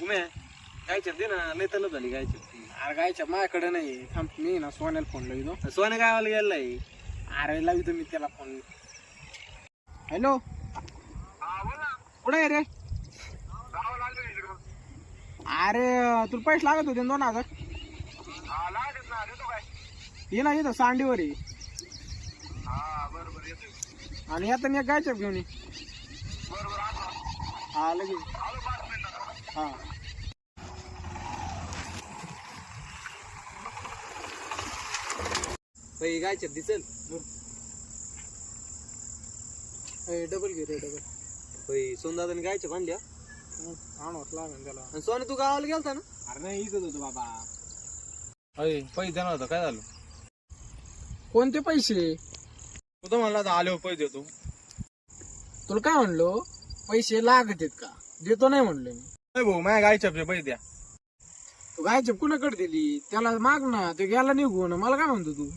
उमे गायच्या दे ना लय तलब झाली गायची. अरे गायच्या माझ्याकडे नाही थांब मी ना सोन्याला फोन लावतो. सोने गावाला गेलाय. अरे लावतो मी त्याला फोन. हॅलो कुठे आहे रे? अरे तुला पैसे लागत होते 2,000. ये ना येतो सांडीवर ये. आणि आता मी गायच्या घेऊन ये. हा लगेच. हा गायच्या दिसेल डबल घे रे डबल. सोनदादाने गायच्या बांधल्या. आणवच लागेल त्याला. आणि सोने तू गावाला गेलता ना? अरे नाही इथं होतो बाबा. पैसे देणार होता काय झालं? कोणते पैसे? तू तर म्हणला आले पैसे देतो. तुला काय म्हणलो? पैसे लागत आहेत का? देतो नाही म्हणलो मी. नाही भाऊ माझ्या गायच्या पैसे द्या. तू गायच्या कुणाकडे दिली? त्याला माग ना. ते गेला निघून. मला काय म्हणतो तू?